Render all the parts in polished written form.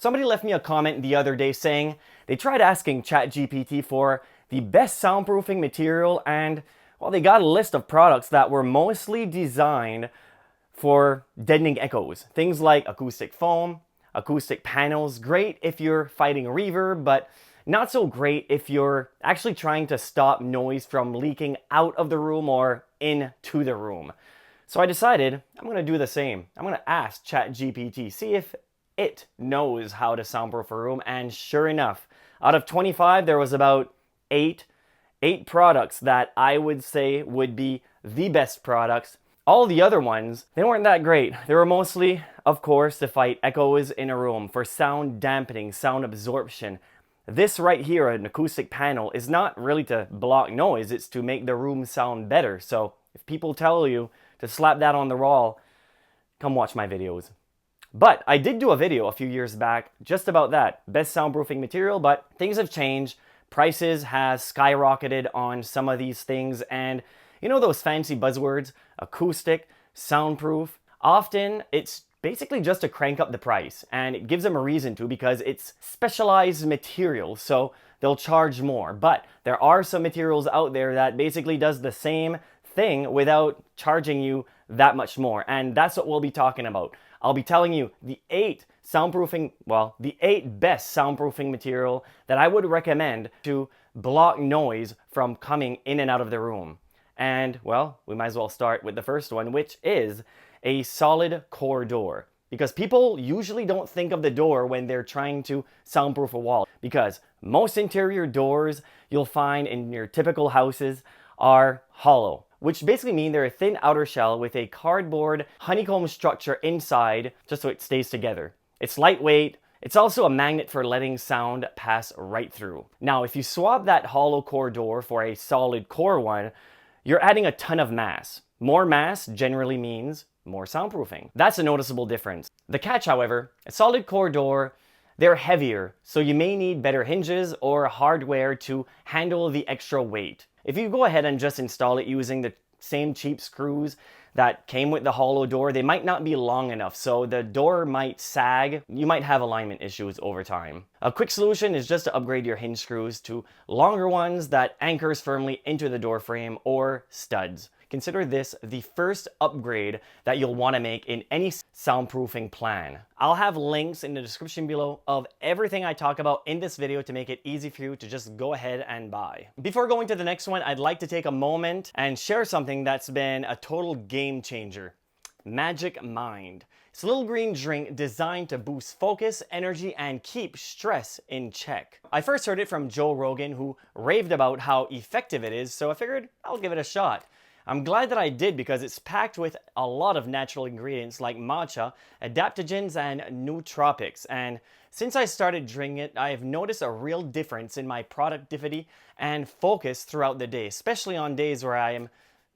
Somebody left me a comment the other day saying they tried asking ChatGPT for the best soundproofing material, and well, they got a list of products that were mostly designed for deadening echoes. Things like acoustic foam, acoustic panels, great if you're fighting reverb, but not so great if you're actually trying to stop noise from leaking out of the room or into the room. So I decided I'm going to do the same. I'm going to ask ChatGPT, see if it knows how to soundproof a room, and sure enough, out of 25, there was about eight products that I would say would be the best products. All the other ones, they weren't that great. They were mostly, of course, to fight echoes in a room, for sound dampening, sound absorption. This right here, an acoustic panel, is not really to block noise, it's to make the room sound better. So if people tell you to slap that on the wall, come watch my videos. But I did do a video a few years back just about that, best soundproofing material, but things have changed. Prices has skyrocketed on some of these things, and you know those fancy buzzwords, acoustic, soundproof? Often it's basically just to crank up the price, and it gives them a reason to because it's specialized material, so they'll charge more. But there are some materials out there that basically does the same thing without charging you that much more, and that's what we'll be talking about. I'll be telling you the eight best soundproofing material that I would recommend to block noise from coming in and out of the room. And well, we might as well start with the first one, which is a solid core door. Because people usually don't think of the door when they're trying to soundproof a wall. Because most interior doors you'll find in your typical houses are hollow, which basically mean they're a thin outer shell with a cardboard honeycomb structure inside just so it stays together. It's lightweight. It's also a magnet for letting sound pass right through. Now, if you swap that hollow core door for a solid core one, you're adding a ton of mass. More mass generally means more soundproofing. That's a noticeable difference. The catch, however, a solid core door, they're heavier, so you may need better hinges or hardware to handle the extra weight. If you go ahead and just install it using the same cheap screws that came with the hollow door, they might not be long enough, so the door might sag. You might have alignment issues over time. A quick solution is just to upgrade your hinge screws to longer ones that anchors firmly into the door frame or studs. Consider this the first upgrade that you'll want to make in any soundproofing plan. I'll have links in the description below of everything I talk about in this video to make it easy for you to just go ahead and buy. Before going to the next one, I'd like to take a moment and share something that's been a total game changer. Magic Mind. It's a little green drink designed to boost focus, energy, and keep stress in check. I first heard it from Joe Rogan, who raved about how effective it is, so I figured I'll give it a shot. I'm glad that I did because it's packed with a lot of natural ingredients like matcha, adaptogens, and nootropics. And since I started drinking it, I have noticed a real difference in my productivity and focus throughout the day, especially on days where I am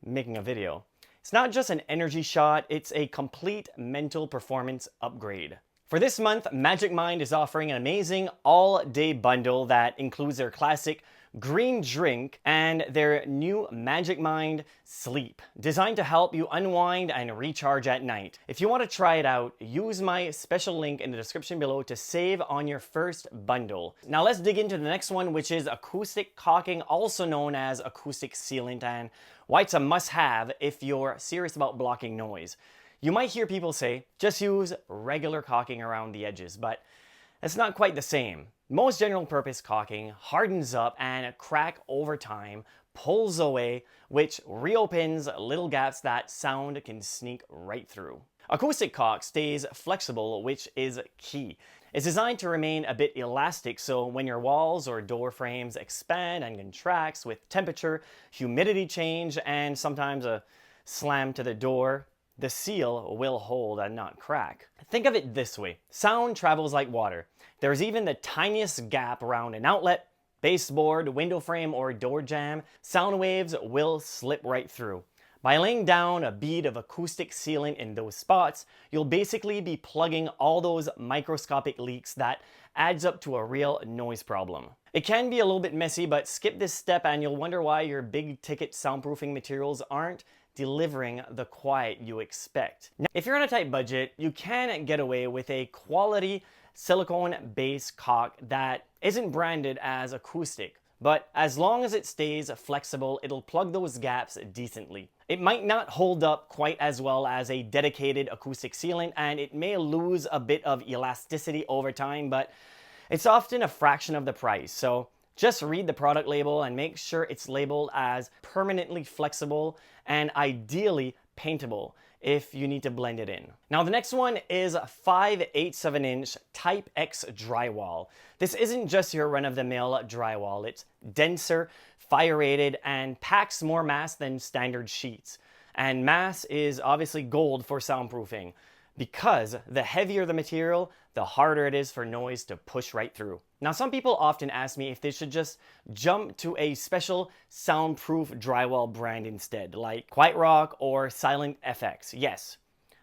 making a video. It's not just an energy shot, it's a complete mental performance upgrade. For this month, Magic Mind is offering an amazing all-day bundle that includes their classic green drink and their new Magic Mind Sleep, designed to help you unwind and recharge at night. If you want to try it out, use my special link in the description below to save on your first bundle. Now let's dig into the next one, which is acoustic caulking, also known as acoustic sealant, and why it's a must-have if you're serious about blocking noise. You might hear people say, just use regular caulking around the edges, but it's not quite the same. Most general purpose caulking hardens up and crack over time, pulls away, which reopens little gaps that sound can sneak right through. Acoustic caulk stays flexible, which is key. It's designed to remain a bit elastic, so when your walls or door frames expand and contracts with temperature, humidity change, and sometimes a slam to the door, the seal will hold and not crack. Think of it this way. Sound travels like water. There's even the tiniest gap around an outlet, baseboard, window frame, or door jamb. Sound waves will slip right through. By laying down a bead of acoustic sealant in those spots, you'll basically be plugging all those microscopic leaks that adds up to a real noise problem. It can be a little bit messy, but skip this step and you'll wonder why your big ticket soundproofing materials aren't delivering the quiet you expect. Now, if you're on a tight budget, you can get away with a quality silicone base caulk that isn't branded as Acoustic, but as long as it stays flexible, it'll plug those gaps decently. It might not hold up quite as well as a dedicated acoustic sealant, and it may lose a bit of elasticity over time, but it's often a fraction of the price. So just read the product label and make sure it's labeled as permanently flexible and ideally paintable if you need to blend it in. Now the next one is 5/8 of an inch Type X drywall. This isn't just your run-of-the-mill drywall. It's denser, fire rated, and packs more mass than standard sheets. And mass is obviously gold for soundproofing, because the heavier the material, the harder it is for noise to push right through. Now, some people often ask me if they should just jump to a special soundproof drywall brand instead, like Quiet Rock or Silent FX. Yes,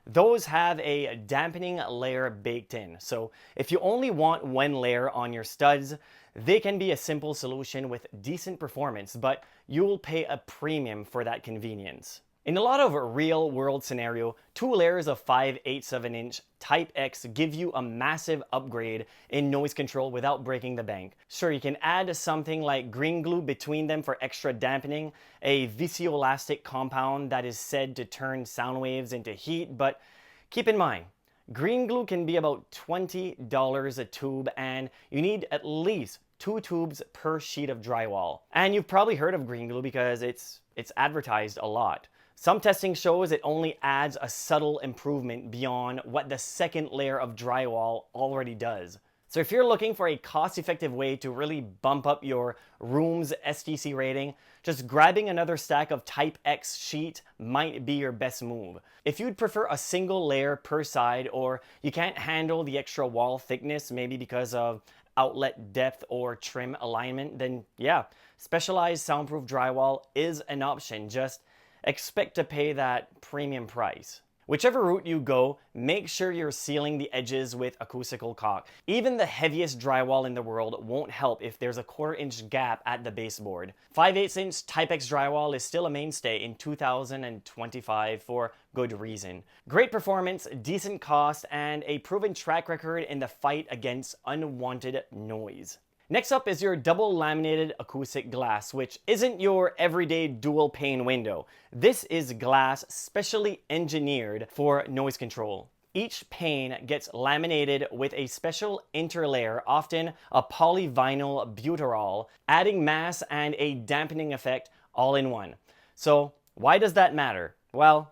those have a dampening layer baked in. So if you only want one layer on your studs, they can be a simple solution with decent performance, but you'll pay a premium for that convenience. In a lot of real world scenario, 2 layers of 5/8 of an inch Type X give you a massive upgrade in noise control without breaking the bank. Sure, you can add something like green glue between them for extra dampening, a viscoelastic compound that is said to turn sound waves into heat, but keep in mind, green glue can be about $20 a tube, and you need at least 2 tubes per sheet of drywall. And you've probably heard of green glue because it's advertised a lot. Some testing shows it only adds a subtle improvement beyond what the second layer of drywall already does. So if you're looking for a cost-effective way to really bump up your room's STC rating, just grabbing another stack of Type X sheet might be your best move. If you'd prefer a single layer per side, or you can't handle the extra wall thickness, maybe because of outlet depth or trim alignment, then yeah, specialized soundproof drywall is an option. Just expect to pay that premium price. Whichever route you go, make sure you're sealing the edges with acoustical caulk. Even the heaviest drywall in the world won't help if there's a 1/4 inch gap at the baseboard. 5/8 inch Type X drywall is still a mainstay in 2025 for good reason. Great performance, decent cost, and a proven track record in the fight against unwanted noise. Next up is your double laminated acoustic glass, which isn't your everyday dual pane window. This is glass specially engineered for noise control. Each pane gets laminated with a special interlayer, often a polyvinyl butyrol, adding mass and a dampening effect all in one. So why does that matter? Well,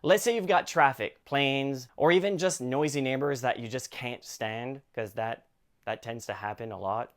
let's say you've got traffic, planes, or even just noisy neighbors that you just can't stand, because that tends to happen a lot.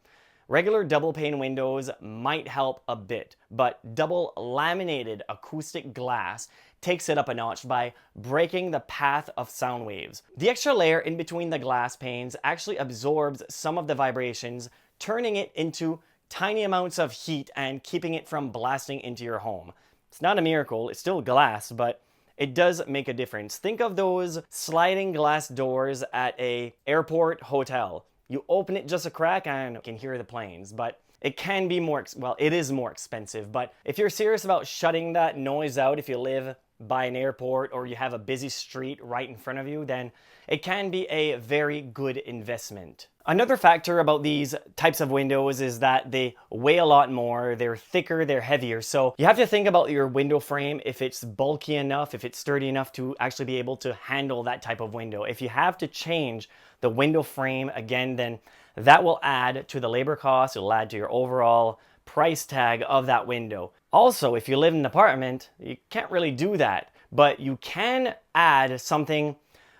Regular double pane windows might help a bit, but double laminated acoustic glass takes it up a notch by breaking the path of sound waves. The extra layer in between the glass panes actually absorbs some of the vibrations, turning it into tiny amounts of heat and keeping it from blasting into your home. It's not a miracle, it's still glass, but it does make a difference. Think of those sliding glass doors at an airport hotel. You open it just a crack and you can hear the planes, but it can be it is more expensive. But if you're serious about shutting that noise out, if you live by an airport or you have a busy street right in front of you, then it can be a very good investment. Another factor about these types of windows is that they weigh a lot more, they're thicker, they're heavier. So you have to think about your window frame, if it's bulky enough, if it's sturdy enough to actually be able to handle that type of window. If you have to change the window frame again, then that will add to the labor cost, it'll add to your overall price tag of that window. Also, if you live in an apartment, you can't really do that, but you can add something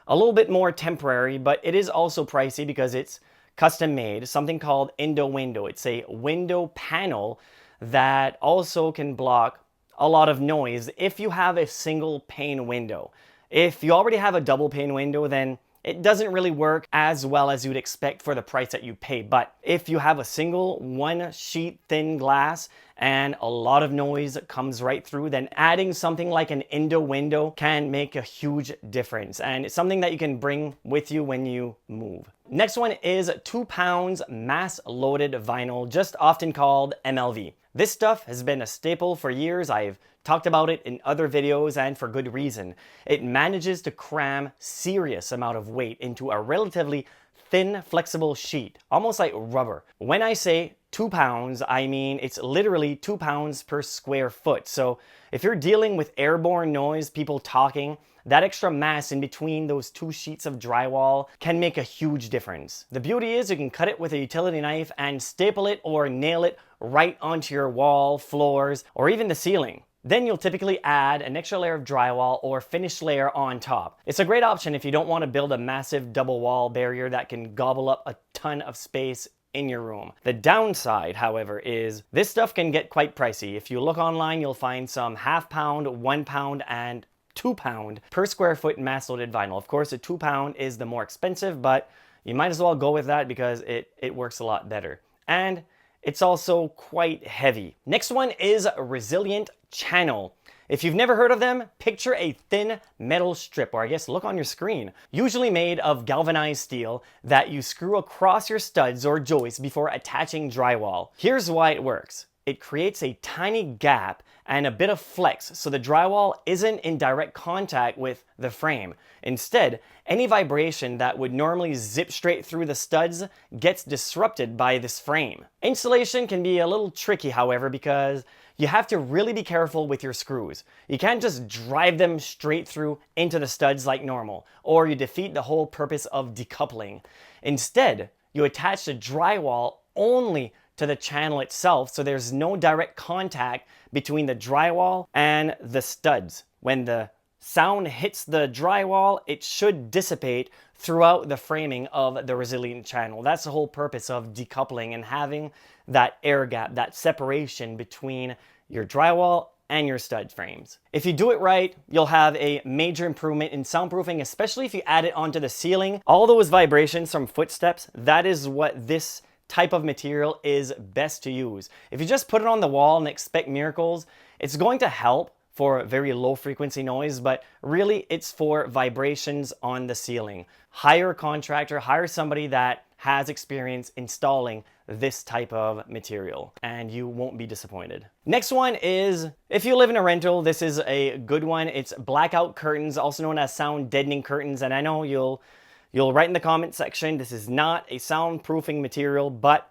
a little bit more temporary, but it is also pricey because it's custom made, something called Indo Window. It's a window panel that also can block a lot of noise if you have a single pane window. If you already have a double pane window, then it doesn't really work as well as you'd expect for the price that you pay. But if you have a single 1 sheet thin glass and a lot of noise comes right through, then adding something like an Indo window can make a huge difference. And it's something that you can bring with you when you move. Next one is 2 pounds mass loaded vinyl, just often called MLV. This stuff has been a staple for years. I've talked about it in other videos, and for good reason. It manages to cram serious amount of weight into a relatively thin, flexible sheet, almost like rubber. When I say 2 pounds, I mean it's literally 2 pounds per square foot. So if you're dealing with airborne noise, people talking, that extra mass in between those 2 sheets of drywall can make a huge difference. The beauty is you can cut it with a utility knife and staple it or nail it right onto your wall, floors, or even the ceiling. Then you'll typically add an extra layer of drywall or finished layer on top. It's a great option if you don't want to build a massive double wall barrier that can gobble up a ton of space in your room. The downside, however, is this stuff can get quite pricey. If you look online, you'll find some half pound, 1 pound, and 2 pound per square foot mass loaded vinyl. Of course, a 2 pound is the more expensive, but you might as well go with that because it works a lot better. And it's also quite heavy. Next one is resilient channel. If you've never heard of them, picture a thin metal strip, or I guess look on your screen, usually made of galvanized steel that you screw across your studs or joists before attaching drywall. Here's why it works. It creates a tiny gap and a bit of flex so the drywall isn't in direct contact with the frame. Instead, any vibration that would normally zip straight through the studs gets disrupted by this frame. Installation can be a little tricky, however, because you have to really be careful with your screws. You can't just drive them straight through into the studs like normal, or you defeat the whole purpose of decoupling. Instead, you attach the drywall only to the channel itself, so there's no direct contact between the drywall and the studs. When the sound hits the drywall, it should dissipate throughout the framing of the resilient channel. That's the whole purpose of decoupling and having that air gap, that separation between your drywall and your stud frames. If you do it right, you'll have a major improvement in soundproofing, especially if you add it onto the ceiling. All those vibrations from footsteps, that is what this type of material is best to use. If you just put it on the wall and expect miracles, it's going to help for very low frequency noise, but really it's for vibrations on the ceiling. Hire a contractor, hire somebody that has experience installing this type of material and you won't be disappointed. Next one is, if you live in a rental, this is a good one. It's blackout curtains, also known as sound deadening curtains. And I know you'll write in the comment section, this is not a soundproofing material, but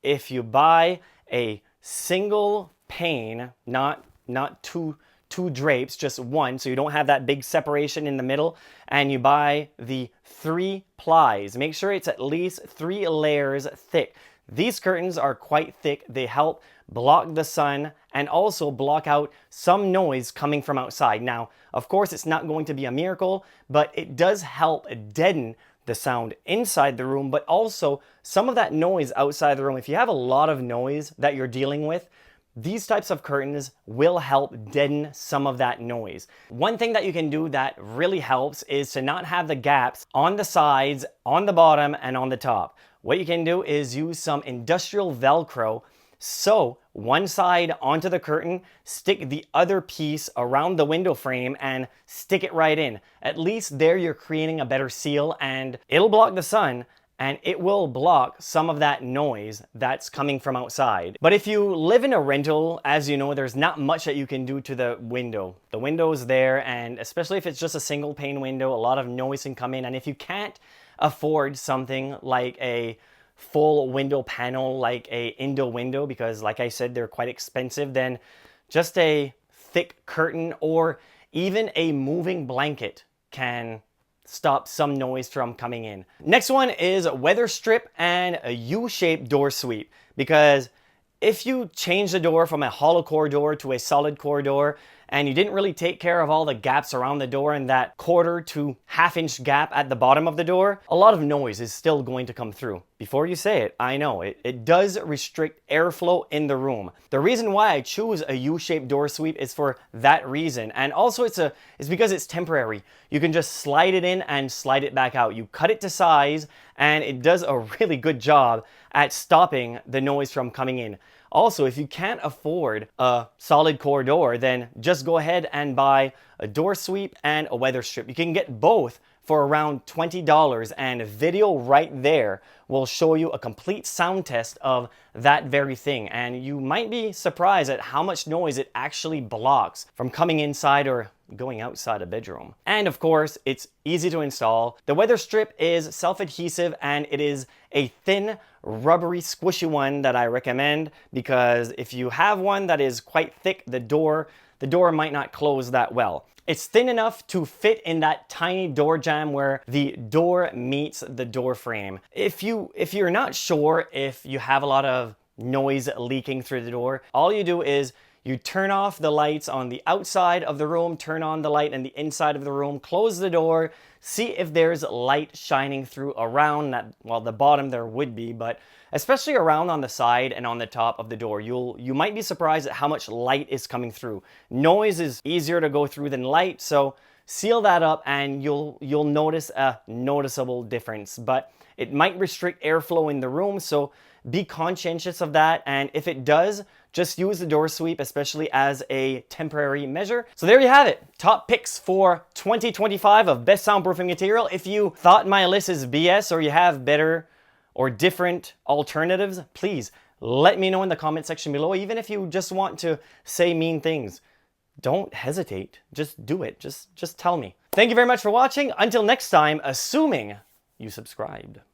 if you buy a single pane, not two drapes, just one, so you don't have that big separation in the middle, and you buy the 3 plies, make sure it's at least 3 layers thick. These curtains are quite thick. They help block the sun and also block out some noise coming from outside. Now, of course, it's not going to be a miracle, but it does help deaden the sound inside the room, but also some of that noise outside the room. If you have a lot of noise that you're dealing with, these types of curtains will help deaden some of that noise. One thing that you can do that really helps is to not have the gaps on the sides, on the bottom, and on the top. What you can do is use some industrial Velcro, sew one side onto the curtain, stick the other piece around the window frame, and stick it right in. At least there you're creating a better seal, and it'll block the sun, and it will block some of that noise that's coming from outside. But if you live in a rental, as you know, there's not much that you can do to the window. The window's there, and especially if it's just a single pane window, a lot of noise can come in. And if you can't afford something like a full window panel, like a Indo window, because like I said, they're quite expensive, then just a thick curtain or even a moving blanket can stop some noise from coming in. Next one is weather strip and a U-shaped door sweep, because if you change the door from a hollow core door to a solid core door and you didn't really take care of all the gaps around the door and that 1/4 to 1/2 inch gap at the bottom of the door, a lot of noise is still going to come through. Before you say it, I know, it does restrict airflow in the room. The reason why I choose a U-shaped door sweep is for that reason. And also it's because it's temporary. You can just slide it in and slide it back out. You cut it to size and it does a really good job at stopping the noise from coming in. Also, if you can't afford a solid core door, then just go ahead and buy a door sweep and a weather strip. You can get both for around $20, and a video right there will show you a complete sound test of that very thing. And you might be surprised at how much noise it actually blocks from coming inside or going outside a bedroom. And of course, it's easy to install. The weather strip is self-adhesive, and it is a thin, rubbery, squishy one that I recommend, because if you have one that is quite thick, the door might not close that well. It's thin enough to fit in that tiny door jamb where the door meets the door frame. If you're not sure if you have a lot of noise leaking through the door, all you do is you turn off the lights on the outside of the room, turn on the light in the inside of the room, close the door, see if there's light shining through around that. Well, the bottom there would be, but especially around on the side and on the top of the door. You might be surprised at how much light is coming through. Noise is easier to go through than light, so seal that up and you'll notice a noticeable difference. But it might restrict airflow in the room, so be conscientious of that. And if it does, just use the door sweep, especially as a temporary measure. So there you have it. Top picks for 2025 of best soundproofing material. If you thought my list is BS or you have better or different alternatives, please let me know in the comment section below. Even if you just want to say mean things, don't hesitate. Just do it. Just tell me. Thank you very much for watching. Until next time, assuming you subscribed.